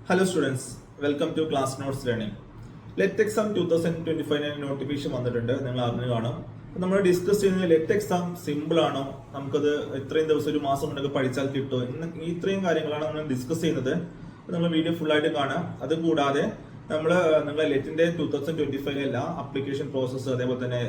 Hello students, welcome to Class Notes Learning. Let exam 2025 notification വന്നിട്ടുണ്ട്. നിങ്ങൾ അറിഞ്ഞു കാണും. നമ്മൾ ഡിസ്കസ് ചെയ്യുന്നത് ലെറ്റ് എക്സാം സിമ്പിൾ ആണോ, നമുക്കത് ഇത്രയും ദിവസം ഒരു മാസം കൊണ്ടൊക്കെ പഠിച്ചാൽ കിട്ടുമോ, ഇത്രയും കാര്യങ്ങളാണ് നമ്മൾ ഡിസ്കസ് ചെയ്യുന്നത്. നിങ്ങൾ വീഡിയോ ഫുൾ ആയിട്ട് കാണാം. അതുകൂടാതെ നിങ്ങളെ ലെറ്റിന്റെ 2025 എല്ലാ അപ്ലിക്കേഷൻ പ്രോസസ്സ്, അതേപോലെ തന്നെ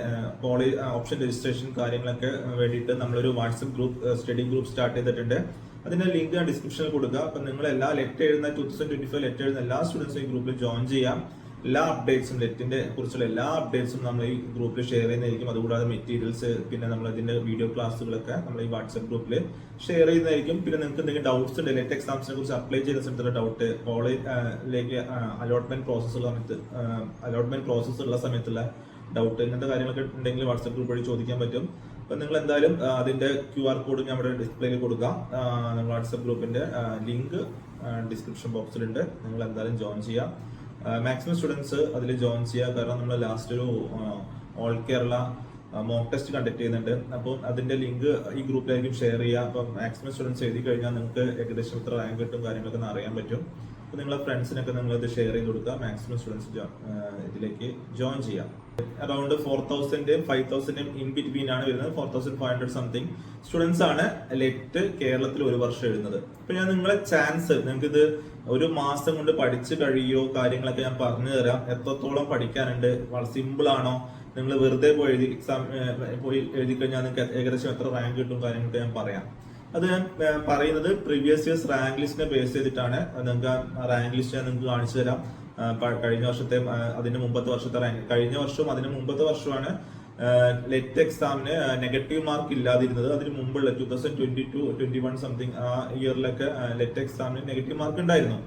കോളേജ് ഓപ്ഷൻ രജിസ്ട്രേഷൻ കാര്യങ്ങളൊക്കെ വേണ്ടിയിട്ട് നമ്മളൊരു WhatsApp group study group start ചെയ്തിട്ടുണ്ട്. അതിന്റെ ലിങ്ക് ഞാൻ ഡിസ്ക്രിപ്ഷനിൽ കൊടുക്കുക. അപ്പൊ നിങ്ങൾ എല്ലാ ലെറ്റ് എഴുതുന്ന 2025 ലെറ്റ് എഴുതുന്ന എല്ലാ സ്റ്റുഡൻസും ഈ ഗ്രൂപ്പിൽ ജോയിൻ ചെയ്യാം. എല്ലാ അപ്ഡേറ്റ്സും ലെറ്റിന്റെ കുറിച്ചുള്ള എല്ലാ അപ്ഡേറ്റ്സും നമ്മൾ ഈ ഗ്രൂപ്പിൽ ഷെയർ ചെയ്യുന്നതായിരിക്കും. അതുകൂടാതെ മെറ്റീരിയൽസ്, പിന്നെ നമ്മൾ ഇതിന്റെ വീഡിയോ ക്ലാസ്സുകളൊക്കെ നമ്മൾ ഈ വാട്സ്ആപ്പ് ഗ്രൂപ്പിൽ ഷെയർ ചെയ്യുന്നതായിരിക്കും. പിന്നെ നിങ്ങൾക്ക് എന്തെങ്കിലും ഡൗട്ട്സ് ഉണ്ട്, ലെറ്റ് എക്സാംസിനെ കുറിച്ച് അപ്ലൈ ചെയ്ത സമയത്തുള്ള ഡൗട്ട്, കോളേജിലേക്ക് അലോട്ട്മെന്റ് പ്രോസസ്സ് ഉള്ള സമയത്തുള്ള ഡൗട്ട്, ഇങ്ങനത്തെ കാര്യങ്ങളൊക്കെ ഉണ്ടെങ്കിൽ വാട്സ്ആപ്പ് ഗ്രൂപ്പ് വഴി ചോദിക്കാൻ പറ്റും. അപ്പൊ നിങ്ങൾ എന്തായാലും അതിന്റെ QR കോഡ് ഞാൻ ഇവിടെ ഡിസ്പ്ലേയിൽ കൊടുക്കാം. വാട്സ്ആപ്പ് ഗ്രൂപ്പിന്റെ ലിങ്ക് ഡിസ്ക്രിപ്ഷൻ ബോക്സിലുണ്ട്. നിങ്ങൾ എന്തായാലും ജോയിൻ ചെയ്യാം. മാക്സിമം സ്റ്റുഡൻസ് അതിൽ ജോയിൻ ചെയ്യുക. കാരണം നമ്മൾ ലാസ്റ്റ് ഒരു all Kerala mock test conduct ചെയ്യുന്നുണ്ട്. അപ്പോൾ അതിന്റെ ലിങ്ക് ഈ ഗ്രൂപ്പിലായിരിക്കും ഷെയർ ചെയ്യുക. അപ്പം മാക്സിമം സ്റ്റുഡൻസ് എഴുതി കഴിഞ്ഞാൽ നിങ്ങൾക്ക് ഏകദേശം എത്ര റാങ്ക് കിട്ടും കാര്യങ്ങളൊക്കെ അറിയാൻ പറ്റും. അപ്പോൾ നിങ്ങളെ ഫ്രണ്ട്സിനൊക്കെ നിങ്ങൾ ഇത് ഷെയർ ചെയ്ത് കൊടുക്കുക. മാക്സിമം സ്റ്റുഡൻസ് ഇതിലേക്ക് ജോയിൻ ചെയ്യാം. അറൌണ്ട് 4,000-ന്റെയും 5,000-ന്റെയും ഇൻ ബിറ്റ്വീൻ ആണ് വരുന്നത്. 4,500 സംതിങ് സ്റ്റുഡൻസ് ആണ് ലെറ്റ് കേരളത്തിൽ ഒരു വർഷം എഴുതുന്നത്. അപ്പൊ ഞാൻ നിങ്ങളെ ചാൻസ്, നിങ്ങൾക്ക് ഇത് ഒരു മാസം കൊണ്ട് പഠിച്ചു കഴിയോ കാര്യങ്ങളൊക്കെ ഞാൻ പറഞ്ഞു തരാം. എത്രത്തോളം പഠിക്കാനുണ്ട്, വളരെ സിമ്പിൾ ആണോ, നിങ്ങൾ വെറുതെ പോയി എഴുതി കഴിഞ്ഞാൽ നിങ്ങൾക്ക് ഏകദേശം എത്ര റാങ്ക് കിട്ടും കാര്യങ്ങളൊക്കെ ഞാൻ പറയാം. അത് ഞാൻ പറയുന്നത് പ്രീവിയസ് ഇയേഴ്സ് റാങ്ക് ലിസ്റ്റിനെ ബേസ് ചെയ്തിട്ടാണ്. നിങ്ങൾക്ക് റാങ്ക് ലിസ്റ്റ് ഞാൻ നിങ്ങൾക്ക് കാണിച്ചു തരാം. കഴിഞ്ഞ വർഷത്തെ, അതിന്റെ മുമ്പത്തെ വർഷത്തെ റാങ്ക്, കഴിഞ്ഞ വർഷവും അതിന് മുമ്പത്തെ വർഷമാണ് ലെറ്റ് എക്സാമിന് നെഗറ്റീവ് മാർക്ക് ഇല്ലാതിരുന്നത്. അതിന് മുമ്പുള്ള 2022-21 സംതിങ് ആ ഇയറിലൊക്കെ ലെറ്റ് എക്സാമിന് നെഗറ്റീവ് മാർക്ക് ഉണ്ടായിരുന്നു.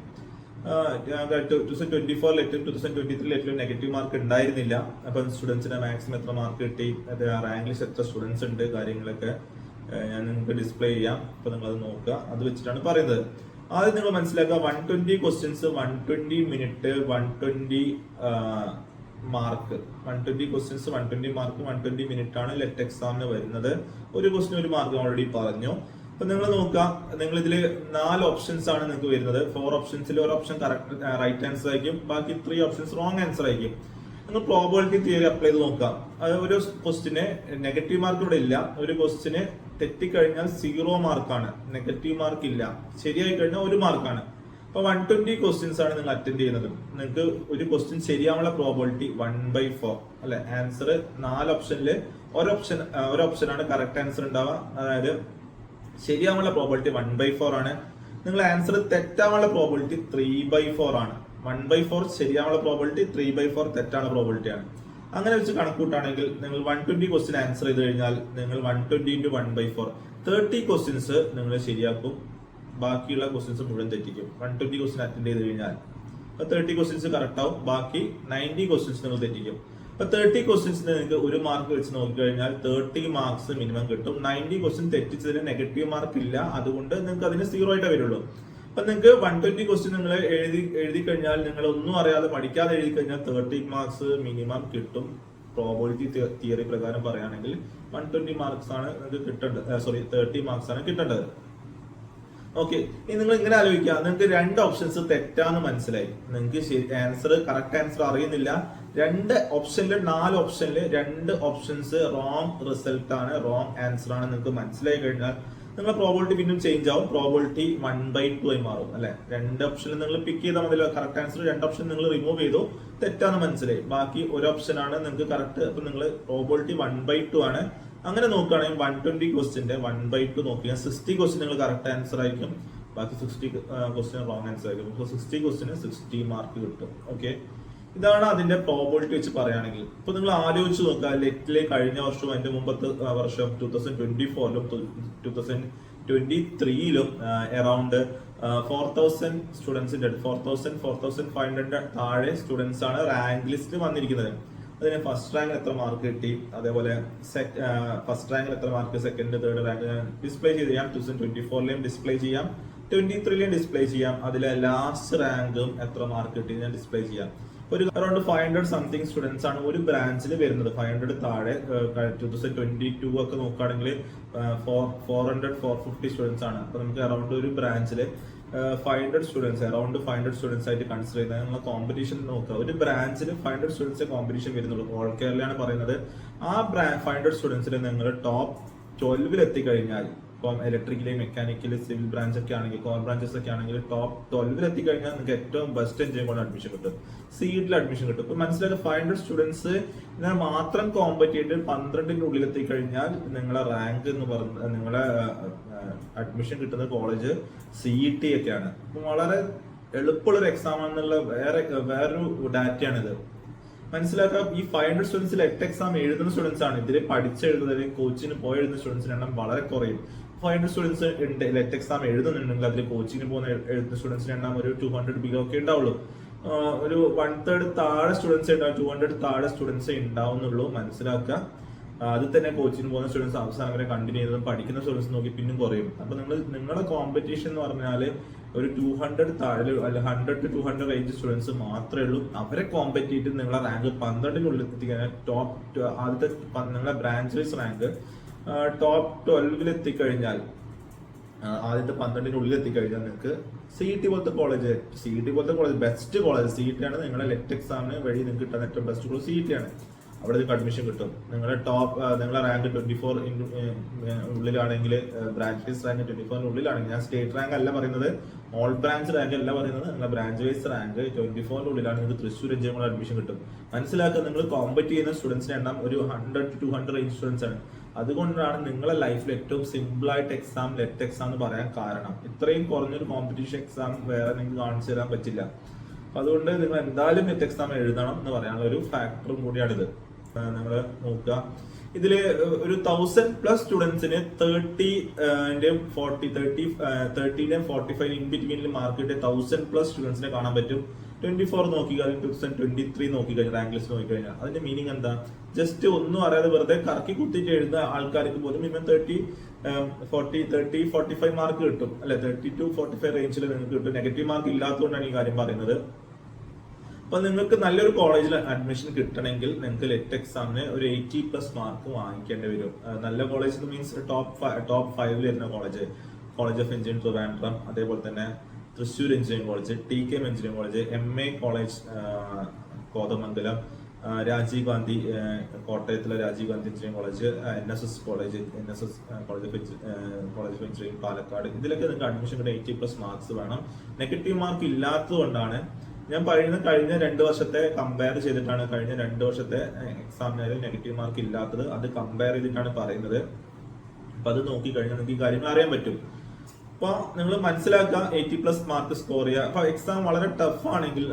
2024 ലെറ്റും 2023 ലെറ്റിലും നെഗറ്റീവ് മാർക്ക് ഉണ്ടായിരുന്നില്ല. അപ്പം സ്റ്റുഡൻസിന് മാക്സിമം എത്ര മാർക്ക് കിട്ടി, റാങ്ക് ലിസ്റ്റ് എത്ര സ്റ്റുഡൻസ് ഉണ്ട് കാര്യങ്ങളൊക്കെ ഞാൻ നിങ്ങൾക്ക് ഡിസ്പ്ലേ ചെയ്യാം. അപ്പൊ നിങ്ങൾ അത് നോക്കുക. അത് വെച്ചിട്ടാണ് പറയുന്നത്. ആദ്യം നിങ്ങൾ മനസ്സിലാക്കുക, 120 questions, 120 minute, 120 mark. 120 questions, 120 mark, 120 minute ആണ് ലെറ്റ് എക്സാമിന് വരുന്നത്. ഒരു ക്വസ്റ്റ്യൻ ഒരു മാർക്ക് ഓൾറെഡി പറഞ്ഞു. അപ്പൊ നിങ്ങൾ നോക്കുക, നിങ്ങൾ ഇതിൽ 4 ഓപ്ഷൻസ് ആണ് നിങ്ങൾക്ക് വരുന്നത്. 4 ഓപ്ഷൻസിൽ ഒരു ഓപ്ഷൻ കറക്റ്റ് റൈറ്റ് ആൻസർ ആയിരിക്കും, ബാക്കി 3 ഓപ്ഷൻസ് റോങ് ആൻസർ ആയിരിക്കും. നിങ്ങൾ പ്രോബബിലിറ്റി തിയറി അപ്ലൈ ചെയ്ത് നോക്കാം. അത് ഒരു ക്വസ്റ്റിന് നെഗറ്റീവ് മാർക്ക് ഇവിടെ ഇല്ല. ഒരു ക്വസ്റ്റിന് തെറ്റിക്കഴിഞ്ഞാൽ 0 മാർക്കാണ്, നെഗറ്റീവ് മാർക്ക് ഇല്ല. ശരിയായി കഴിഞ്ഞാൽ 1 മാർക്കാണ്. അപ്പൊ 120 ക്വസ്റ്റ്യൻസ് ആണ് നിങ്ങൾ അറ്റൻഡ് ചെയ്യുന്നത്. നിങ്ങൾക്ക് ഒരു ക്വസ്റ്റ്യൻ ശരിയാവാനുള്ള പ്രോബബിലിറ്റി 1/4 അല്ലെ. ആൻസർ 4 ഓപ്ഷനിൽ ഒരു ഓപ്ഷനാണ് കറക്റ്റ് ആൻസർ ഉണ്ടാവുക. അതായത് ശരിയാവാനുള്ള പ്രോബബിലിറ്റി 1/4 ആണ്. നിങ്ങൾ ആൻസർ തെറ്റാവാനുള്ള പ്രോബബിലിറ്റി 3/4 ആണ്. 1/4 ശരിയാവാനുള്ള പ്രോബബിലിറ്റി, 3/4 തെറ്റാനുള്ള പ്രോബബിലിറ്റി ആണ്. അങ്ങനെ വെച്ച് കണക്കൂട്ടാണെങ്കിൽ നിങ്ങൾ 120 ക്വസ്റ്റ്യൻ ആൻസർ ചെയ്ത് കഴിഞ്ഞാൽ നിങ്ങൾ 120 × 1/4 30 ക്വസ്റ്റ്യൻസ് നിങ്ങൾ ശരിയാക്കും. ബാക്കിയുള്ള ക്വസ്റ്റ്യൻസ് മുഴുവൻ തെറ്റിക്കും. 120 ക്വസ്റ്റ്യൻ അറ്റൻഡ് ചെയ്ത് കഴിഞ്ഞാൽ 30 ക്വസ്റ്റ്യൻസ് കറക്റ്റ് ആവും, ബാക്കി 90 ക്വസ്റ്റ്യൻസ് നിങ്ങൾ തെറ്റിക്കും. അപ്പൊ 30 ക്വസ്റ്റ്യൻസിന് നിങ്ങൾക്ക് 1 മാർക്ക് വെച്ച് നോക്കിക്കഴിഞ്ഞാൽ 30 മാർക്സ് മിനിമം കിട്ടും. 90 ക്വസ്റ്റ്യൻ തെറ്റിച്ചതിന് നെഗറ്റീവ് മാർക്ക് ഇല്ല, അതുകൊണ്ട് നിങ്ങൾക്ക് അതിന് 0 ആയിട്ടേ വരുള്ളൂ. അപ്പൊ നിങ്ങൾക്ക് 120 ക്വസ്റ്റ്യൻ നിങ്ങൾ എഴുതി കഴിഞ്ഞാൽ, നിങ്ങൾ ഒന്നും അറിയാതെ പഠിക്കാതെ എഴുതി കഴിഞ്ഞാൽ 30 മാർക്സ് മിനിമം കിട്ടും. പ്രോബബിലിറ്റി തിയറി പ്രകാരം പറയുകയാണെങ്കിൽ 120 മാർക്സ് ആണ് നിങ്ങൾക്ക് കിട്ടേണ്ടത്. 30 മാർക്സ് ആണ് കിട്ടേണ്ടത്. ഓക്കെ, ഇനി നിങ്ങൾ ഇങ്ങനെ ആലോചിക്കുക, നിങ്ങൾക്ക് 2 ഓപ്ഷൻസ് തെറ്റാന്ന് മനസ്സിലായി. നിങ്ങൾക്ക് ആൻസർ കറക്റ്റ് ആൻസർ അറിയുന്നില്ല. 2 ഓപ്ഷനിൽ 4 ഓപ്ഷനിൽ 2 ഓപ്ഷൻസ് റോങ് റിസൾട്ട് ആണ്, റോങ് ആൻസർ ആണ് നിങ്ങൾക്ക് മനസ്സിലായി കഴിഞ്ഞാൽ നിങ്ങളുടെ പ്രോബബിലിറ്റി പിന്നും ചേഞ്ച് ആവും. പ്രോബബിലിറ്റി 1/2 ആയി മാറും അല്ലെ. 2 ഓപ്ഷനിൽ നിങ്ങൾ പിക്ക് ചെയ്താൽ മതി കറക്റ്റ് ആൻസർ. 2 ഓപ്ഷൻ നിങ്ങൾ റിമൂവ് ചെയ്തു, തെറ്റാന്ന് മനസ്സിലായി. ബാക്കി ഒരു ഓപ്ഷൻ ആണ് നിങ്ങൾക്ക് കറക്റ്റ്. അപ്പൊ നിങ്ങൾ പ്രോബബിലിറ്റി 1/2 ആണ്. അങ്ങനെ നോക്കുകയാണെങ്കിൽ 120 ക്വസ്റ്റിന്റെ 1/2 നോക്കിയാൽ 60 ക്വസ്റ്റ്യൻ നിങ്ങൾ കറക്റ്റ് ആൻസർ ആയിരിക്കും, ബാക്കി 60 ക്വസ്റ്റ്യൻ റോങ് ആൻസർ ആയിരിക്കും. അപ്പോൾ 60 ക്വസ്റ്റിന് 60 മാർക്ക് കിട്ടും. ഓക്കെ, ഇതാണ് അതിന്റെ പ്രോബബിലിറ്റി വെച്ച് പറയുകയാണെങ്കിൽ. ഇപ്പൊ നിങ്ങൾ ആലോചിച്ച് നോക്കുക, ലെറ്റിലെ കഴിഞ്ഞ വർഷവും അതിന്റെ മുമ്പത്തെ വർഷം 2024-ലും 2023-ലും അറൌണ്ട് 4,000 സ്റ്റുഡൻസിന്റെ 4,500 താഴെ സ്റ്റുഡൻസ് ആണ് റാങ്ക് ലിസ്റ്റ് വന്നിരിക്കുന്നത്. അതിന് ഫസ്റ്റ് റാങ്ക് എത്ര മാർക്ക് കിട്ടി, അതേപോലെ ഫസ്റ്റ് റാങ്കിൽ എത്ര mark, second, third rank display ചെയ്യാം. 2024-ലെയും ഡിസ്പ്ലേ ചെയ്യാം, 2023-ലെയും ഡിസ്പ്ലേ ചെയ്യാം. അതിലെ ലാസ്റ്റ് റാങ്കും എത്ര മാർക്ക് കിട്ടി ഞാൻ ഡിസ്പ്ലേ ചെയ്യാം. ഒരു അറൌണ്ട് 500 സംതിങ് സ്റ്റുഡൻസ് ആണ് ഒരു ബ്രാഞ്ചിൽ വരുന്നത്. 500 താഴെ 2022 ഒക്കെ നോക്കുകയാണെങ്കിൽ 400-450 സ്റ്റുഡൻസ് ആണ്. അപ്പൊ നമുക്ക് അറൌണ്ട് ഒരു ബ്രാഞ്ചിൽ 500 സ്റ്റുഡൻസ്, അറൌണ്ട് 500 സ്റ്റുഡൻസ് ആയിട്ട് കൺസിഡർ ചെയ്യുന്നത്. നിങ്ങൾ കോമ്പറ്റീഷൻ നോക്കുക, ഒരു ബ്രാഞ്ചിൽ 500 സ്റ്റുഡൻസ് കോമ്പറ്റീഷൻ വരുന്നുള്ളൂ. ഓൾ കേരളയാണ് പറയുന്നത്. ആ 500 സ്റ്റുഡൻസിൽ നിങ്ങൾ ടോപ്പ് 12 എത്തിക്കഴിഞ്ഞാൽ, ഇപ്പം ഇലക്ട്രിക്കലി, മെക്കാനിക്കല്, സിവിൽ ബ്രാഞ്ച് ഒക്കെ ആണെങ്കിൽ, കോർ ബ്രാഞ്ചസ് ഒക്കെ ആണെങ്കിൽ ടോപ്പ് 12 എത്തിക്കഴിഞ്ഞാൽ നിങ്ങൾക്ക് ഏറ്റവും ബെസ്റ്റ് എൻജിനീയറിംഗ് കൊണ്ട് അഡ്മിഷൻ കിട്ടും, സീറ്റിൽ അഡ്മിഷൻ കിട്ടും. ഇപ്പൊ മനസ്സിലാക്കുക, 500 സ്റ്റുഡൻസ് മാത്രം കോമ്പറ്റ് ചെയ്ത് 12ന്റെ ഉള്ളിൽ എത്തിക്കഴിഞ്ഞാൽ നിങ്ങളെ റാങ്ക് എന്ന് പറഞ്ഞ നിങ്ങളെ അഡ്മിഷൻ കിട്ടുന്ന കോളേജ് CET ഒക്കെയാണ്. അപ്പൊ വളരെ എളുപ്പമുള്ളൊരു എക്സാം ആണെന്നുള്ള വേറൊരു ഡാറ്റയാണിത്. മനസ്സിലാക്കാം. ഈ 500 സ്റ്റുഡൻസിൽ 8 എക്സാം എഴുതുന്ന സ്റ്റുഡൻസ് ആണ്. ഇതിൽ പഠിച്ചെഴുതുന്നത്, കോച്ചിന് പോയി എഴുതുന്ന സ്റ്റുഡൻസിന്റെ എണ്ണം വളരെ കുറയും. 500 സ്റ്റുഡൻസ് ഉണ്ട് 8 എക്സാം എഴുതുന്നുണ്ടെങ്കിൽ അതിൽ കോച്ചിന് പോകുന്ന എഴുതുന്ന സ്റ്റുഡൻസിന്റെ എണ്ണം ഒരു 200 ബിലോ ഒക്കെ ഉണ്ടാവുള്ളൂ. ഒരു 1/3 താഴെ സ്റ്റുഡൻസ് ഉണ്ടാവും, 200 താഴെ സ്റ്റുഡൻസ് ഉണ്ടാവുന്നുള്ളൂ. മനസ്സിലാക്കുക. അതിൽ തന്നെ കോച്ചിന് പോകുന്ന സ്റ്റുഡൻസ് അവസാനം വരെ കണ്ടിന്യൂ ചെയ്തതും പഠിക്കുന്ന സ്റ്റുഡൻസ് നോക്കി പിന്നും കുറയും. അപ്പൊ നിങ്ങളുടെ കോമ്പറ്റീഷൻ എന്ന് പറഞ്ഞാൽ ഒരു 200 താഴെ, അല്ല 100 to 200 റേഞ്ച് സ്റ്റുഡൻസ് മാത്രമേ ഉള്ളൂ. അവരെ കോമ്പറ്റ് ചെയ്തിട്ട് നിങ്ങളെ റാങ്ക് 12നുള്ളിൽ എത്തിക്കഴിഞ്ഞാൽ ആദ്യത്തെ നിങ്ങളെ ബ്രാഞ്ച് വൈസ് റാങ്ക് ടോപ്പ് 12 എത്തിക്കഴിഞ്ഞാൽ, ആദ്യത്തെ 12നുള്ളിൽ എത്തിക്കഴിഞ്ഞാൽ നിങ്ങൾക്ക് CET പോലത്തെ കോളേജ്, ബെസ്റ്റ് കോളേജ് CET ആണ്. നിങ്ങളെ ലെറ്റ് എക്സാമിന് വഴി നിങ്ങൾക്ക് കിട്ടുന്ന ഏറ്റവും ബെസ്റ്റ് കോളേജ് CET ആണ്. അവിടെ നിങ്ങൾക്ക് അഡ്മിഷൻ കിട്ടും. നിങ്ങളുടെ നിങ്ങളെ റാങ്ക് 24 ഉള്ളിലാണെങ്കിൽ, ബ്രാഞ്ച് വൈസ് റാങ്ക് 24 ഉള്ളിലാണെങ്കിൽ, ഞാൻ സ്റ്റേറ്റ് റാങ്ക് അല്ല പറയുന്നത്, ഓൾ ബ്രാഞ്ച് റാങ്ക് അല്ല പറയുന്നത്, നിങ്ങളുടെ ബ്രാഞ്ച് വൈസ് റാങ്ക് 24 ഉള്ളിലാണ് നിങ്ങൾക്ക് തൃശ്ശൂർ എഞ്ചിനീയറിംഗ് അഡ്മിഷൻ കിട്ടും. മനസ്സിലാക്കുക, നിങ്ങൾ കോമ്പറ്റ് ചെയ്യുന്ന സ്റ്റുഡൻസിന്റെ എണ്ണം ഒരു 100 to 200 റേഞ്ച് സ്റ്റുഡൻസ് ആണ്. അതുകൊണ്ടാണ് നിങ്ങളെ ലൈഫിൽ ഏറ്റവും സിമ്പിൾ ആയിട്ട് എക്സാം ലെറ്റ് എക്സാം എന്ന് പറയാൻ കാരണം. ഇത്രയും കുറഞ്ഞൊരു കോമ്പറ്റീഷൻ എക്സാം വേറെ നിങ്ങൾക്ക് കാണിച്ചു തരാൻ പറ്റില്ല. അതുകൊണ്ട് നിങ്ങൾ എന്തായാലും നെറ്റ് എക്സാം എഴുതണം എന്ന് പറയാനുള്ള ഒരു ഫാക്ടറും കൂടിയാണിത്. നിങ്ങൾ നോക്കുക, ഇതില് ഒരു 1000+ സ്റ്റുഡൻസിന് 30ന്റെയും 45 ഇൻ ബിറ്റ്വീനിൽ മാർക്ക് കിട്ടിയ 1000+ സ്റ്റുഡൻസിനെ കാണാൻ പറ്റും. 24 നോക്കിക്കഴിഞ്ഞാൽ, 2023 നോക്കിക്കഴിഞ്ഞാൽ, റാങ്ക് ലിസ്റ്റ് നോക്കിക്കഴിഞ്ഞാൽ അതിന്റെ മീനിങ് എന്താ? ജസ്റ്റ് ഒന്നും അറിയാതെ വെറുതെ കറക്കി കുത്തിയിട്ട് എഴുതുന്ന ആൾക്കാർക്ക് പോലും മിനിമം 45 മാർക്ക് കിട്ടും, അല്ലെ 30 to 45 റേഞ്ചിൽ നിങ്ങൾക്ക് കിട്ടും. നെഗറ്റീവ് മാർക്ക് ഇല്ലാത്തതുകൊണ്ടാണ് ഈ കാര്യം പറയുന്നത്. അപ്പൊ നിങ്ങൾക്ക് നല്ലൊരു കോളേജിൽ അഡ്മിഷൻ കിട്ടണമെങ്കിൽ നിങ്ങൾക്ക് ലെറ്റ് എക്സാമിന് ഒരു 80+ മാർക്ക് വാങ്ങിക്കേണ്ടി വരും. നല്ല കോളേജ് മീൻസ് ടോപ്പ് 5 വരുന്ന കോളേജ് ഓഫ് എഞ്ചിനീയറിംഗ് ട്രിവാൻഡ്രം, അതേപോലെ തന്നെ Thrissur engineering college, TKM engineering college, MA college Kothamangalam, Rajiv Gandhi കോട്ടയത്തിലെ Rajiv Gandhi engineering college, NSS college of engineering Palakkad. ഇതിലൊക്കെ നിങ്ങൾക്ക് അഡ്മിഷൻ കിട്ടാൻ 80+ മാർക്സ് വേണം. നെഗറ്റീവ് മാർക്ക് ഇല്ലാത്തത് കൊണ്ടാണ് ഞാൻ പറയുന്നത്. കഴിഞ്ഞ 2 വർഷത്തെ കമ്പയർ ചെയ്തിട്ടാണ്, കഴിഞ്ഞ 2 വർഷത്തെ എക്സാമിനായാലും നെഗറ്റീവ് മാർക്ക് ഇല്ലാത്തത് അത് കമ്പയർ ചെയ്തിട്ടാണ് പറയുന്നത്. അപ്പൊ അത് നോക്കിക്കഴിഞ്ഞാൽ നിങ്ങൾക്ക് ഈ കാര്യങ്ങൾ അറിയാൻ പറ്റും. അപ്പൊ നിങ്ങൾ മനസ്സിലാക്കുക, 80+ മാർക്ക് സ്കോർ ചെയ്യുക. അപ്പൊ എക്സാം വളരെ ടഫ് ആണെങ്കിൽ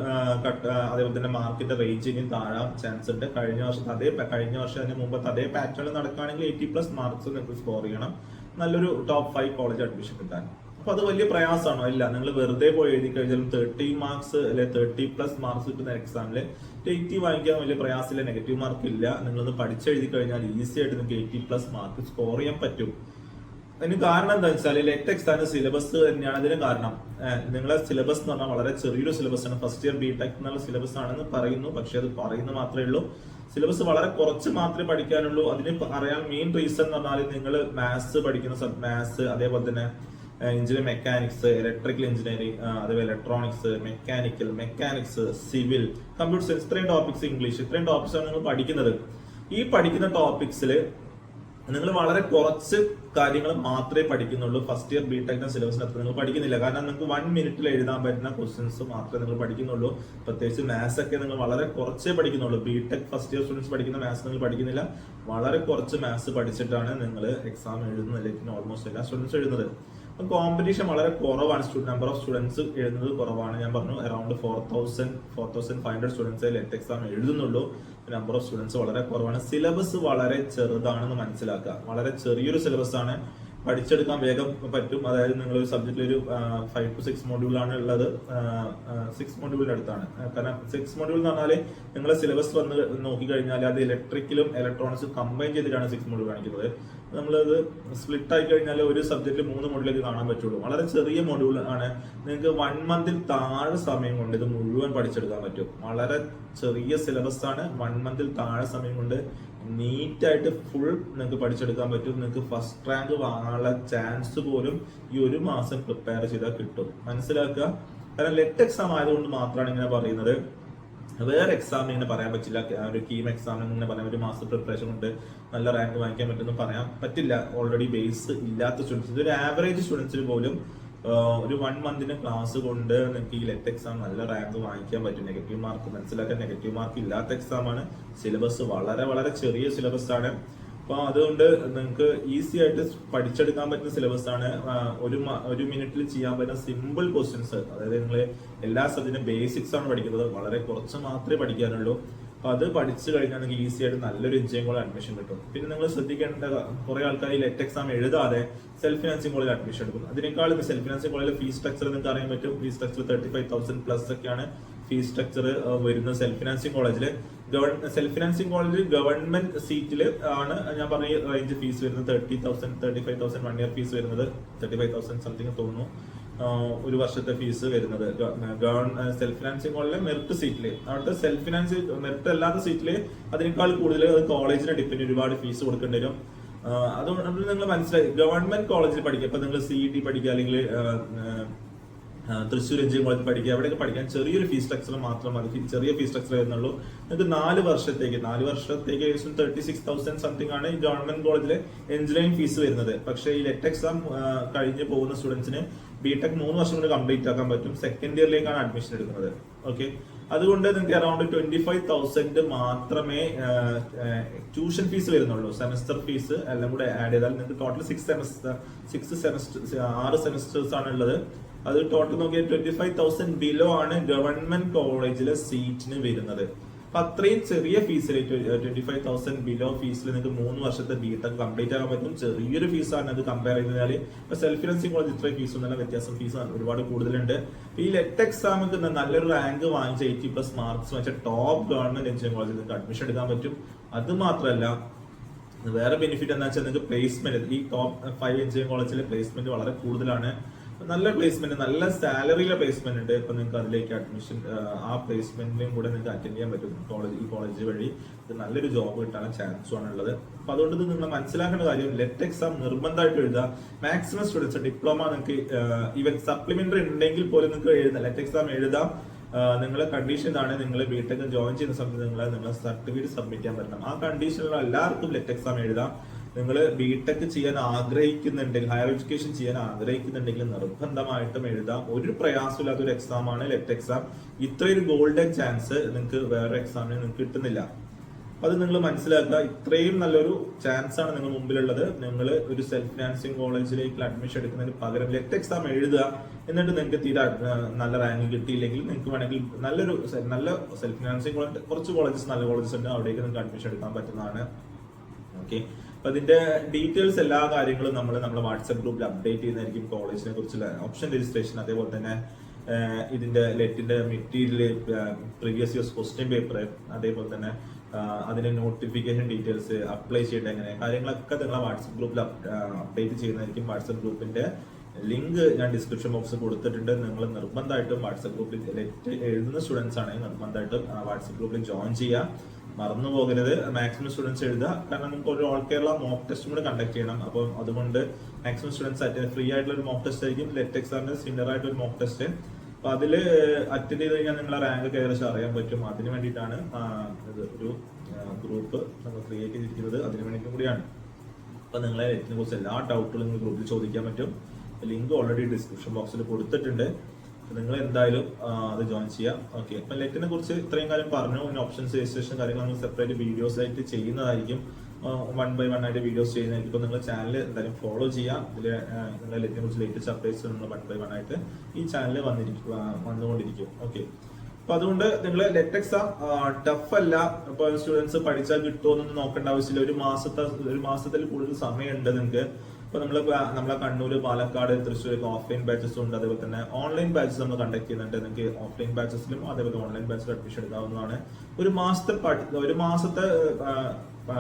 അതേപോലെ തന്നെ മാർക്കിന്റെ റേഞ്ചിന് താഴാൻ ചാൻസ് ഉണ്ട്. കഴിഞ്ഞ വർഷം അതിന് മുമ്പത്തെ അതേ പാറ്റേണിൽ നടക്കുകയാണെങ്കിൽ 80+ മാർക്സ് നിങ്ങൾക്ക് സ്കോർ ചെയ്യണം നല്ലൊരു ടോപ്പ് 5 കോളേജ് അഡ്മിഷൻ കിട്ടാൻ. അപ്പൊ അത് വലിയ പ്രയാസമാണോ? ഇല്ല. നിങ്ങൾ വെറുതെ പോയി എഴുതി കഴിഞ്ഞാലും 30 മാർക്സ് അല്ലെ 30+ മാർക്സ് കിട്ടുന്ന എക്സാമില് 80 വാങ്ങിക്കാൻ വലിയ പ്രയാസമില്ല, നെഗറ്റീവ് മാർക്ക് ഇല്ല. നിങ്ങളൊന്ന് പഠിച്ചെഴുതി കഴിഞ്ഞാൽ ഈസി ആയിട്ട് നിങ്ങൾക്ക് 80+ മാർക്ക് സ്കോർ ചെയ്യാൻ പറ്റും. അതിന് കാരണം എന്താ വെച്ചാൽ ലെറ്റ് എക്സാമിന് സിലബസ് തന്നെയാണ് അതിന് കാരണം. നിങ്ങളെ സിലബസ് എന്ന് പറഞ്ഞാൽ വളരെ ചെറിയൊരു സിലബസ് ആണ്. ഫസ്റ്റ് ഇയർ BTech എന്നുള്ള സിലബസ് ആണെന്ന് പറയുന്നു, പക്ഷെ അത് പറയുന്നത് മാത്രമേ ഉള്ളൂ. സിലബസ് വളരെ കുറച്ച് മാത്രമേ പഠിക്കാനുള്ളൂ. അതിന് അറിയാൻ മെയിൻ റീസൺ എന്ന് പറഞ്ഞാൽ നിങ്ങൾ മാത്സ് പഠിക്കുന്ന മാത്സ്, അതേപോലെ തന്നെ എഞ്ചിനീയറിംഗ് മെക്കാനിക്സ്, ഇലക്ട്രിക്കൽ എഞ്ചിനീയറിംഗ്, അതേപോലെ electronics, mechanics, civil, computer science, ഇത്രയും ടോപ്പിക്സ്, ഇംഗ്ലീഷ്, ഇത്രയും ടോപ്പിക്സ് ആണ് നിങ്ങൾ പഠിക്കുന്നത്. ഈ പഠിക്കുന്ന ടോപ്പിക്സിൽ നിങ്ങൾ വളരെ കുറച്ച് കാര്യങ്ങൾ മാത്രമേ പഠിക്കുന്നുള്ളൂ. ഫസ്റ്റ് ഇയർ BTech സിലബസിനകത്ത് നിങ്ങൾ പഠിക്കുന്നില്ല. കാരണം നിങ്ങൾക്ക് 1 മിനിറ്റിൽ എഴുതാൻ പറ്റുന്ന ക്വസ്റ്റ്യൻസ് മാത്രമേ നിങ്ങൾ പഠിക്കുന്നുള്ളൂ. പ്രത്യേകിച്ച് മാത്സ് ഒക്കെ നിങ്ങൾ വളരെ കുറച്ചേ പഠിക്കുന്നുള്ളൂ. BTech ഫസ്റ്റ് ഇയർ സ്റ്റുഡൻസ് പഠിക്കുന്ന മാത്സ് നിങ്ങൾ പഠിക്കുന്നില്ല. വളരെ കുറച്ച് മാത്സ് പഠിച്ചിട്ടാണ് നിങ്ങൾ എക്സാം എഴുതുന്നതിലേക്ക് ഓൾമോസ്റ്റ് എല്ലാ സ്റ്റുഡൻസ് എഴുതുന്നത്. കോമ്പറ്റീഷൻ വളരെ കുറവാണ്. നമ്പർ ഓഫ് സ്റ്റുഡൻസ് എഴുതുന്നത് കുറവാണ്. ഞാൻ പറഞ്ഞു അറൌണ്ട് 4,500 സ്റ്റുഡൻസ് ലെറ്റ് എക്സാം എഴുതുന്നുള്ളൂ. നമ്പർ ഓഫ് സ്റ്റുഡൻസ് വളരെ കുറവാണ്. സിലബസ് വളരെ ചെറുതാണെന്ന് മനസ്സിലാക്കുക. വളരെ ചെറിയൊരു സിലബസ് ആണ്, പഠിച്ചെടുക്കാൻ വേഗം പറ്റും. അതായത് നിങ്ങൾ ഒരു സബ്ജക്റ്റിൽ ഒരു 5 to 6 മൊഡ്യൂളാണ് ഉള്ളത്. 6 മൊഡ്യൂളിന്റെ അടുത്താണ്. കാരണം 6 മൊഡ്യൂൾ എന്ന് പറഞ്ഞാൽ നിങ്ങളെ സിലബസ് വന്ന് നോക്കിക്കഴിഞ്ഞാൽ അത് ഇലക്ട്രിക്കലും ഇലക്ട്രോണിക്സും കമ്പൈൻ ചെയ്തിട്ടാണ് 6 മൊഡ്യൂൾ കാണിക്കുന്നത്. നമ്മളത് സ്പ്ലിറ്റ് ആയി കഴിഞ്ഞാൽ ഒരു സബ്ജക്റ്റിൽ 3 മൊഡ്യൂളൊക്കെ കാണാൻ പറ്റുള്ളൂ. വളരെ ചെറിയ മൊഡ്യൂൾ ആണ്. നിങ്ങൾക്ക് 1 മന്തിൽ താഴെ സമയം കൊണ്ട് ഇത് മുഴുവൻ പഠിച്ചെടുക്കാൻ പറ്റും. വളരെ ചെറിയ സിലബസ് ആണ്. 1 മന്തിൽ താഴെ സമയം കൊണ്ട് നീറ്റായിട്ട് ഫുൾ നിങ്ങൾക്ക് പഠിച്ചെടുക്കാൻ പറ്റും. നിങ്ങൾക്ക് ഫസ്റ്റ് റാങ്ക് വാങ്ങാനുള്ള ചാൻസ് പോലും ഈ ഒരു മാസം പ്രിപ്പയർ ചെയ്താൽ കിട്ടും. മനസ്സിലാക്കുക. കാരണം ലെറ്റ് എക്സാം ആയതുകൊണ്ട് മാത്രമാണ് ഇങ്ങനെ പറയുന്നത്. വേറെ എക്സാമിന് ഇങ്ങനെ പറയാൻ പറ്റില്ല. ഒരു കീം എക്സാമിന് ഇങ്ങനെ പറയാം ഒരു മാസം പ്രിപ്പറേഷൻ കൊണ്ട് നല്ല റാങ്ക് വാങ്ങിക്കാൻ പറ്റുമെന്ന് പറയാൻ പറ്റില്ല. ഓൾറെഡി ബേസ് ഇല്ലാത്ത സ്റ്റുഡൻസ്, ഒരു ആവറേജ് സ്റ്റുഡൻസിന് പോലും ഒരു 1 മന്തിന് ക്ലാസ് കൊണ്ട് നിങ്ങൾക്ക് ഈ ലെറ്റ് എക്സാം നല്ല റാങ്ക് വാങ്ങിക്കാൻ പറ്റും. നെഗറ്റീവ് മാർക്ക് മനസ്സിലാക്കാൻ, നെഗറ്റീവ് മാർക്ക് ഇല്ലാത്ത എക്സാമാണ്. സിലബസ് വളരെ വളരെ ചെറിയ സിലബസ് ആണ്. അപ്പൊ അതുകൊണ്ട് നിങ്ങൾക്ക് ഈസി ആയിട്ട് പഠിച്ചെടുക്കാൻ പറ്റുന്ന സിലബസ് ആണ്. ഒരു മിനിറ്റിൽ ചെയ്യാൻ പറ്റുന്ന സിമ്പിൾ ക്വസ്റ്റ്യൻസ്. അതായത് നിങ്ങൾ എല്ലാ സബ്ജക്റ്റിനും ബേസിക്സ് ആണ് പഠിക്കുന്നത്, വളരെ കുറച്ച് മാത്രമേ പഠിക്കാനുള്ളൂ. അപ്പൊ അത് പഠിച്ചു കഴിഞ്ഞാൽ നിങ്ങൾക്ക് ഈസി ആയിട്ട് നല്ലൊരു എൻജിനീയറിംഗ് കോളേജ് അഡ്മിഷൻ കിട്ടും. പിന്നെ നിങ്ങൾ ശ്രദ്ധിക്കേണ്ട കുറെ ആൾക്കാർ ഈ ലെറ്റ് എക്സാം എഴുതാതെ സെൽഫ് ഫിനാൻസിംഗ് കോളേജിൽ അഡ്മിഷൻ എടുക്കും. അതിനേക്കാൾ സെൽഫ് ഫിനാൻസിംഗ് കോളേജിലെ ഫീസ് സ്ട്രക്ചർ നിങ്ങൾക്ക് അറിയാൻ പറ്റും. ഫീസ് സ്ട്രക്ചർ 35,000 പ്ലസ് ഒക്കെയാണ് ഫീസ് സ്ട്രക്ചർ വരുന്നത് സെൽഫ് ഫിനാൻസിംഗ് കോളേജിൽ. സെൽഫ് ഫിനാൻസിംഗ് കോളേജിൽ ഗവൺമെന്റ് സീറ്റിൽ ആണ് ഞാൻ പറഞ്ഞ റേഞ്ച് ഫീസ് വരുന്നത് 30,000 35,000 1 ഇയർ ഫീസ് വരുന്നത് 35,000 സംതിങ് തോന്നുന്നു ഒരു വർഷത്തെ ഫീസ് വരുന്നത്. സെൽഫ് ഫിനാൻസിംഗ് കോളേജിലെ മെറിറ്റ് സീറ്റില്, അവിടുത്തെ സെൽഫ് ഫിനാൻസ് മെറിറ്റ് അല്ലാത്ത സീറ്റില് അതിനേക്കാൾ കൂടുതൽ കോളേജിനെ ഡിപ്പെൻഡ് ഒരുപാട് ഫീസ് കൊടുക്കേണ്ടി വരും. അതുകൊണ്ട് നിങ്ങൾ മനസ്സിലായി ഗവൺമെന്റ് കോളേജിൽ പഠിക്കുക. ഇപ്പൊ നിങ്ങൾ CET പഠിക്കുക, അല്ലെങ്കിൽ തൃശ്ശൂർ എഞ്ചിനീയറിംഗ് കോളേജിൽ പഠിക്കുക, അവിടെയൊക്കെ പഠിക്കാൻ ചെറിയൊരു ഫീസ് സ്ട്രക്ചർ മാത്രം മതി. ചെറിയ ഫീസ് സ്ട്രക്ചർ വരുന്നുള്ളൂ. നിങ്ങൾക്ക് 4 വർഷത്തേക്ക് ഏകദേശം 36,000 സംതിങ് ആണ് ഈ ഗവൺമെന്റ് കോളേജിലെ എഞ്ചിനീയറിംഗ് ഫീസ് വരുന്നത്. പക്ഷേ ഈ ലെറ്റ് എക്സാം കഴിഞ്ഞ് പോകുന്ന സ്റ്റുഡൻസിന് ബിടെക് 3 വർഷം കൊണ്ട് കംപ്ലീറ്റ് ആക്കാൻ പറ്റും. സെക്കൻഡ് ഇയറിലേക്കാണ് അഡ്മിഷൻ എടുക്കുന്നത്. ഓക്കെ, അതുകൊണ്ട് നിങ്ങൾക്ക് അറൌണ്ട് 25,000 മാത്രമേ ട്യൂഷൻ ഫീസ് വരുന്നുള്ളൂ. സെമസ്റ്റർ ഫീസ് എല്ലാം കൂടെ ആഡ് ചെയ്താൽ നിങ്ങൾക്ക് ടോട്ടൽ 6 സെമസ്റ്റേഴ്സ് ആണ് ഉള്ളത്. അത് ടോട്ടൽ നോക്കിയാൽ 25,000 ബിലോ ആണ് ഗവൺമെന്റ് കോളേജിലെ സീറ്റിന് വരുന്നത്. അപ്പൊ അത്രയും ചെറിയ ഫീസിൽ 25,000 ബിലോ ഫീസിൽ നിങ്ങൾക്ക് 3 വർഷത്തെ ബിടെക് കംപ്ലീറ്റ് ആക്കാൻ പറ്റും. ചെറിയൊരു ഫീസാണ് അത് കമ്പയർ ചെയ്താൽ. ഇപ്പൊ സെൽഫ് ഫിനാൻസിംഗ് കോളേജ് ഇത്രയും ഫീസ് ഒന്നല്ല, വ്യത്യാസം ഫീസ് ഒരുപാട് കൂടുതലുണ്ട്. ഈ ലെറ്റ് എക്സാമിക്ക് നല്ലൊരു റാങ്ക് വാങ്ങിച്ച 80+ മാർക്സ് വെച്ച ടോപ്പ് ഗവൺമെന്റ് എഞ്ചിനീയറിംഗ് കോളേജിൽ നിങ്ങൾക്ക് അഡ്മിഷൻ എടുക്കാൻ പറ്റും. അത് മാത്രമല്ല വേറെ ബെനിഫിറ്റ് എന്താ വെച്ചാൽ നിങ്ങൾക്ക് പ്ലേസ്മെന്റ്, ഈ ടോപ്പ് 5 എഞ്ചിനീയറിംഗ് കോളേജിലെ പ്ലേസ്മെന്റ് വളരെ കൂടുതലാണ്. നല്ല പ്ലേസ്മെന്റ്, നല്ല സാലറിയിലെ പ്ലേസ്മെന്റ് ഉണ്ട്. ഇപ്പൊ നിങ്ങൾക്ക് അതിലേക്ക് അഡ്മിഷൻ, ആ പ്ലേസ്മെന്റിലും കൂടെ നിങ്ങൾക്ക് അറ്റൻഡ് ചെയ്യാൻ പറ്റും ഈ കോളേജ് വഴി. ഇത് നല്ലൊരു ജോബ് കിട്ടാനുള്ള ചാൻസും ആണ് ഉള്ളത്. അപ്പൊ അതുകൊണ്ട് നിങ്ങൾ മനസ്സിലാക്കേണ്ട കാര്യം, ലെറ്റ് എക്സാം നിർബന്ധമായിട്ട് എഴുതുക. മാക്സിമം സ്റ്റുഡൻസ് ഡിപ്ലോമ നിങ്ങൾക്ക് ഈവൻ സപ്ലിമെന്ററി ഉണ്ടെങ്കിൽ പോലും നിങ്ങൾക്ക് എഴുതാം, ലെറ്റ് എക്സാം എഴുതാം. നിങ്ങളെ കണ്ടീഷൻ ആണ്, നിങ്ങൾ ബിടെക് ജോയിൻ ചെയ്യുന്ന സമയത്ത് നിങ്ങളെ സർട്ടിഫിക്കറ്റ് സബ്മിറ്റ് ചെയ്യാൻ പറ്റണം. ആ കണ്ടീഷനിലുള്ള എല്ലാവർക്കും ലെറ്റ് എക്സാം എഴുതാം. നിങ്ങൾ ബിടെക് ചെയ്യാൻ ആഗ്രഹിക്കുന്നുണ്ടെങ്കിൽ, ഹയർ എഡ്യൂക്കേഷൻ ചെയ്യാൻ ആഗ്രഹിക്കുന്നുണ്ടെങ്കിൽ നിർബന്ധമായിട്ടും എഴുതാം. ഒരു പ്രയാസമില്ലാത്ത ഒരു എക്സാം ആണ് ലെറ്റ് എക്സാം. ഇത്രയൊരു ഗോൾഡൻ ചാൻസ് നിങ്ങൾക്ക് വേറെ എക്സാമിന് നിങ്ങൾക്ക് കിട്ടുന്നില്ല. അത് നിങ്ങൾ മനസ്സിലാക്കുക. ഇത്രയും നല്ലൊരു ചാൻസ് ആണ് നിങ്ങൾ മുമ്പിലുള്ളത്. നിങ്ങൾ ഒരു സെൽഫ് ഫിനാൻസിംഗ് കോളേജിലേക്ക് അഡ്മിഷൻ എടുക്കുന്നതിന് പകരം ലെറ്റ് എക്സാം എഴുതുക. എന്നിട്ട് നിങ്ങൾക്ക് തീരെ നല്ല റാങ്ക് കിട്ടിയില്ലെങ്കിൽ നിങ്ങൾക്ക് വേണമെങ്കിൽ നല്ല സെൽഫ് ഫിനാൻസിംഗ് കോളേജ്, കുറച്ച് കോളേജസ് നല്ല കോളേജസ് ഉണ്ട്, അവിടേക്ക് നിങ്ങൾക്ക് അഡ്മിഷൻ എടുക്കാൻ പറ്റുന്നതാണ്. ഓക്കെ, അപ്പൊ അതിന്റെ ഡീറ്റെയിൽസ് എല്ലാ കാര്യങ്ങളും നമ്മുടെ വാട്സ്ആപ്പ് ഗ്രൂപ്പിൽ അപ്ഡേറ്റ് ചെയ്യുന്നതായിരിക്കും. കോളേജിനെ കുറിച്ചുള്ള ഓപ്ഷൻ രജിസ്ട്രേഷൻ, അതേപോലെ തന്നെ ഇതിന്റെ ലെറ്റിന്റെ material, previous years question paper, അതേപോലെ തന്നെ അതിന്റെ നോട്ടിഫിക്കേഷൻ ഡീറ്റെയിൽസ്, അപ്ലൈ ചെയ്യേണ്ട എങ്ങനെ കാര്യങ്ങളൊക്കെ നിങ്ങളെ വാട്സ്ആപ്പ് ഗ്രൂപ്പിൽ അപ്ഡേറ്റ് ചെയ്യുന്നതായിരിക്കും. വാട്സ്ആപ്പ് ഗ്രൂപ്പിന്റെ ലിങ്ക് ഞാൻ ഡിസ്ക്രിപ്ഷൻ ബോക്സിൽ കൊടുത്തിട്ടുണ്ട്. നിങ്ങൾ നിർബന്ധമായിട്ടും വാട്സ്ആപ്പ് ഗ്രൂപ്പിൽ ലെറ്റ് എഴുതുന്ന സ്റ്റുഡൻസ് ആണെങ്കിൽ നിർബന്ധമായിട്ടും വാട്സ്ആപ്പ് ഗ്രൂപ്പിൽ ജോയിൻ ചെയ്യാം. മറന്നു പോകരുത്. മാക്സിമം സ്റ്റുഡൻസ് എഴുതുക. കാരണം നമുക്ക് ഒരു ഓൾ കേരള മോക്ക് ടെസ്റ്റും കൂടെ കണ്ടക്ട് ചെയ്യണം. അപ്പം അതുകൊണ്ട് മാക്സിമം സ്റ്റുഡൻസ് ഫ്രീ ആയിട്ടുള്ള ഒരു മോക്ക് ടെസ്റ്റ് ആയിരിക്കും ലെറ്റ് എക്സാമിന് സിമിലർ ആയിട്ട് ഒരു മോക്ക് ടെസ്റ്റ്. അപ്പൊ അതിൽ അറ്റൻഡ് ചെയ്ത് കഴിഞ്ഞാൽ നിങ്ങളെ റാങ്ക് ഏകദേശം അറിയാൻ പറ്റും. അതിന് വേണ്ടിയിട്ടാണ് ഒരു ഗ്രൂപ്പ് നമ്മൾ ക്രിയേറ്റ് ചെയ്തിരിക്കുന്നത്. അതിന് വേണ്ടിയിട്ടും കൂടിയാണ്. അപ്പൊ നിങ്ങളെ ലെറ്റിനെ കുറിച്ച് എല്ലാ ഡൗട്ടുകളും നിങ്ങൾ ഗ്രൂപ്പിൽ ചോദിക്കാൻ പറ്റും. ലിങ്ക് ഓൾറെഡി ഡിസ്ക്രിപ്ഷൻ ബോക്സിൽ കൊടുത്തിട്ടുണ്ട്. നിങ്ങൾ എന്തായാലും അത് ജോയിൻ ചെയ്യാം. ഓക്കെ, അപ്പൊ ലെറ്റിനെ കുറിച്ച് ഇത്രയും കാര്യം പറഞ്ഞു. പിന്നെ ഓപ്ഷൻസ് രജിസ്ട്രേഷൻ കാര്യങ്ങൾ നമ്മൾ സെപ്പറേറ്റ് വീഡിയോസ് ആയിട്ട് ചെയ്യുന്നതായിരിക്കും. 1 by 1 ആയിട്ട് വീഡിയോസ് ചെയ്യുന്നതായിരിക്കും. ഇപ്പൊ നിങ്ങൾ ചാനൽ എന്തായാലും ഫോളോ ചെയ്യാം. ഇതിൽ നിങ്ങളെ ലെറ്റിനെ കുറിച്ച് ലേറ്റസ്റ്റ് അപ്ഡേറ്റ്സ് നിങ്ങൾ 1 by 1 ആയിട്ട് ഈ ചാനലിൽ വന്നുകൊണ്ടിരിക്കും. ഓക്കെ, അപ്പൊ അതുകൊണ്ട് നിങ്ങൾ ലെറ്റ് എക്സാം ടഫ് അല്ല. ഇപ്പൊ സ്റ്റുഡൻസ് പഠിച്ചാൽ കിട്ടുമോ എന്നൊന്നും നോക്കേണ്ട ആവശ്യമില്ല. ഒരു മാസത്തിൽ കൂടുതൽ സമയമുണ്ട് നിങ്ങൾക്ക്. ഇപ്പൊ നമ്മളെ കണ്ണൂര്, പാലക്കാട്, തൃശ്ശൂർ ഓഫ്ലൈൻ ബാച്ചസ് ഉണ്ട്. അതേപോലെ തന്നെ ഓൺലൈൻ ബാച്ചസ് നമ്മൾ കണ്ടക്ട് ചെയ്യുന്നുണ്ട്. നിങ്ങൾക്ക് ഓഫ്ലൈൻ ബാച്ചസിലും അതേപോലെ ഓൺലൈൻ ബാച്ചിലും അഡ്മിഷൻ എടുക്കാവുന്നതാണ്. ഒരു മാസത്തെ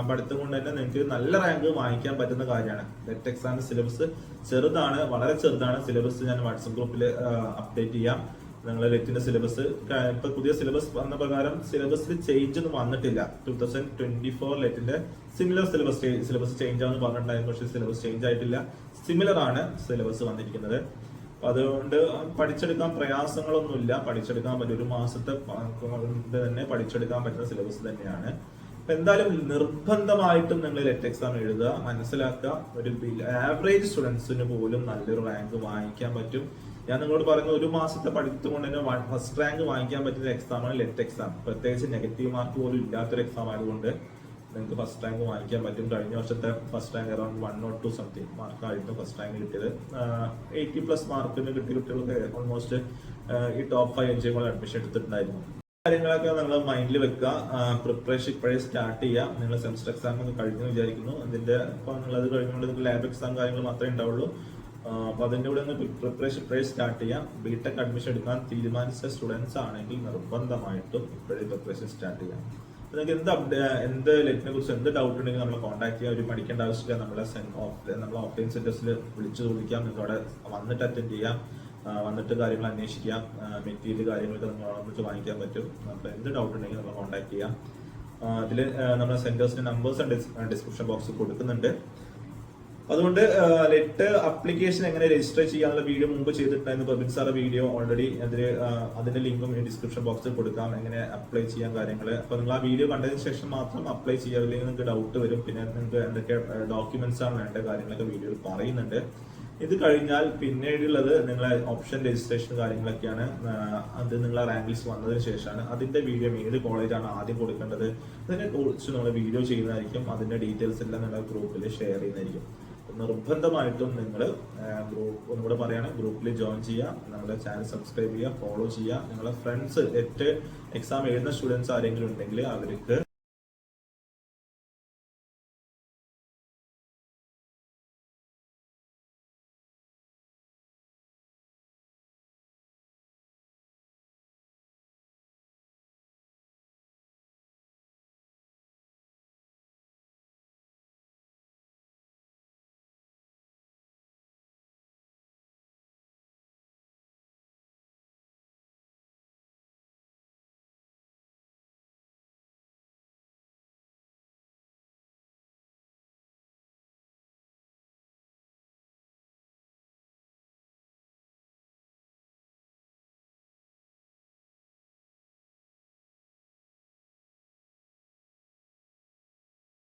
പഠിത്തം കൊണ്ട് തന്നെ നിങ്ങൾക്ക് നല്ല റാങ്ക് വാങ്ങിക്കാൻ പറ്റുന്ന കാര്യമാണ്. ലെറ്റ് എക്സാമിന്റെ സിലബസ് ചെറുതാണ്, വളരെ ചെറുതാണ്. സിലബസ് ഞാൻ വാട്സ്ആപ്പ് ഗ്രൂപ്പിൽ അപ്ഡേറ്റ് ചെയ്യാം. നിങ്ങൾ ലെറ്റിന്റെ സിലബസ് ഇപ്പൊ പുതിയ സിലബസ് വന്ന പ്രകാരം സിലബസിൽ ചേഞ്ച് ഒന്നും വന്നിട്ടില്ല. 2024 ലെറ്റിന്റെ സിമിലർ സിലബസ് ചേഞ്ച് ആണെന്ന് പറഞ്ഞിട്ടുണ്ടായിരുന്നു. പക്ഷേ സിലബസ് ചേഞ്ച് ആയിട്ടില്ല, സിമിലർ ആണ് സിലബസ് വന്നിരിക്കുന്നത്. അതുകൊണ്ട് പഠിച്ചെടുക്കാൻ പ്രയാസങ്ങളൊന്നുമില്ല, പഠിച്ചെടുക്കാൻ പറ്റും. ഒരു മാസത്തെ കൊണ്ട് തന്നെ പഠിച്ചെടുക്കാൻ പറ്റുന്ന സിലബസ് തന്നെയാണ്. എന്തായാലും നിർബന്ധമായിട്ടും നിങ്ങൾ ലെറ്റ് എക്സാം എഴുതുക, മനസ്സിലാക്കുക. ഒരു ആവറേജ് സ്റ്റുഡൻസിന് പോലും നല്ലൊരു റാങ്ക് വാങ്ങിക്കാൻ പറ്റും. ഞാൻ നിങ്ങളോട് പറയുന്ന ഒരു മാസത്തെ പഠിത്തം കൊണ്ട് തന്നെ ഫസ്റ്റ് റാങ്ക് വാങ്ങിക്കാൻ പറ്റുന്ന എക്സാമാണ് ലെറ്റ് എക്സാം. പ്രത്യേകിച്ച് നെഗറ്റീവ് മാർക്ക് പോലും ഇല്ലാത്തൊരു എക്സാം ആയതുകൊണ്ട് നിങ്ങൾക്ക് ഫസ്റ്റ് റാങ്ക് വാങ്ങിക്കാൻ പറ്റും. കഴിഞ്ഞ വർഷത്തെ ഫസ്റ്റ് റാങ്ക് അറൌണ്ട് 102 സംതിങ് മാർക്കായിരുന്നു ഫസ്റ്റ് റാങ്ക് കിട്ടിയത്. 80+ മാർക്കിന് കിട്ടിയ കുട്ടികൾക്ക് ഓൾമോസ്റ്റ് ഈ ടോപ്പ് 5 എൻജിഒകൾ അഡ്മിഷൻ എടുത്തിട്ടുണ്ടായിരുന്നു. കാര്യങ്ങളൊക്കെ നിങ്ങൾ മൈൻഡിൽ വെക്കുക. പ്രിപ്പറേഷൻ ഇപ്പോഴേ സ്റ്റാർട്ട് ചെയ്യുക. നിങ്ങൾ സെമസ്റ്റർ എക്സാം ഒക്കെ കഴിഞ്ഞു വിചാരിക്കുന്നു. അതിന്റെ ഇപ്പോൾ നിങ്ങളത് കഴിഞ്ഞുകൊണ്ട് നിങ്ങൾക്ക് ലാബ് എക്സാം കാര്യങ്ങൾ മാത്രമേ ഉണ്ടാവുള്ളൂ. അപ്പൊ അതിന്റെ കൂടെ പ്രിപ്പറേഷൻ ഇപ്പോഴേ സ്റ്റാർട്ട് ചെയ്യാം. ബിടെക് അഡ്മിഷൻ എടുക്കാൻ തീരുമാനിച്ച സ്റ്റുഡൻസ് ആണെങ്കിൽ നിർബന്ധമായിട്ടും ഇപ്പോഴേ പ്രിപ്പറേഷൻ സ്റ്റാർട്ട് ചെയ്യാം. നിങ്ങൾക്ക് എന്ത് ലെറ്റിനെ കുറിച്ച് എന്ത് ഡൗട്ട് ഉണ്ടെങ്കിൽ നമ്മളെ കോൺടാക്ട് ചെയ്യാം. ഒരു പഠിക്കേണ്ട ആവശ്യമില്ല. നമ്മളെ ഓഫ്ലൈൻ സെന്റേഴ്സിൽ വിളിച്ചു ചോദിക്കാം. നിങ്ങൾക്ക് അവിടെ വന്നിട്ട് അറ്റൻഡ് ചെയ്യാം, വന്നിട്ട് കാര്യങ്ങൾ അന്വേഷിക്കാം. മെറ്റീരിയൽ കാര്യങ്ങളൊക്കെ നിങ്ങൾ വന്നിട്ട് വാങ്ങിക്കാൻ പറ്റും. അപ്പോൾ എന്ത് ഡൗട്ട് ഉണ്ടെങ്കിൽ നമ്മൾ കോൺടാക്ട് ചെയ്യാം. അതിൽ നമ്മുടെ സെന്റേഴ്സിന്റെ നമ്പേഴ്സ് ഡിസ്ക്രിപ്ഷൻ ബോക്സിൽ കൊടുക്കുന്നുണ്ട്. അതുകൊണ്ട് ലെറ്റ് അപ്ലിക്കേഷൻ എങ്ങനെ രജിസ്റ്റർ ചെയ്യാനുള്ള വീഡിയോ മുമ്പ് ചെയ്തിട്ടുണ്ടായിരുന്നു. പ്രബിൻ സാറെ വീഡിയോ ഓൾറെഡി അതിന്റെ ലിങ്കും ഡിസ്ക്രിപ്ഷൻ ബോക്സിൽ കൊടുക്കാം, എങ്ങനെ അപ്ലൈ ചെയ്യാൻ കാര്യങ്ങൾ. അപ്പൊ നിങ്ങൾ ആ വീഡിയോ കണ്ടതിന് ശേഷം മാത്രം അപ്ലൈ ചെയ്യുക. അല്ലെങ്കിൽ നിങ്ങൾക്ക് ഡൗട്ട് വരും. പിന്നെ നിങ്ങൾക്ക് എന്തൊക്കെ ഡോക്യുമെന്റ്സ് ആണ് വേണ്ട കാര്യങ്ങളൊക്കെ വീഡിയോയിൽ പറയുന്നുണ്ട്. ഇത് കഴിഞ്ഞാൽ പിന്നീടുള്ളത് നിങ്ങളെ ഓപ്ഷൻ രജിസ്ട്രേഷൻ കാര്യങ്ങളൊക്കെയാണ്. അത് നിങ്ങളെ റാങ്ക് ലിസ്റ്റ് വന്നതിന് ശേഷമാണ്. അതിന്റെ വീഡിയോ ഏത് കോളേജാണ് ആദ്യം കൊടുക്കേണ്ടത് അതിനെ കുറിച്ച് നമ്മൾ വീഡിയോ ചെയ്യുന്നതായിരിക്കും. അതിന്റെ ഡീറ്റെയിൽസ് എല്ലാം നിങ്ങളുടെ ഗ്രൂപ്പിൽ ഷെയർ ചെയ്യുന്നതായിരിക്കും. നിർബന്ധമായിട്ടും നിങ്ങൾ ഒന്നുകൂടെ പറയാണ്, ഗ്രൂപ്പിൽ ജോയിൻ ചെയ്യുക, നമ്മുടെ ചാനൽ സബ്സ്ക്രൈബ് ചെയ്യുക, ഫോളോ ചെയ്യുക. നിങ്ങളുടെ ഫ്രണ്ട്സ് എക്സാം എഴുതുന്ന സ്റ്റുഡൻസ് ആരെങ്കിലും ഉണ്ടെങ്കിൽ അവർക്ക്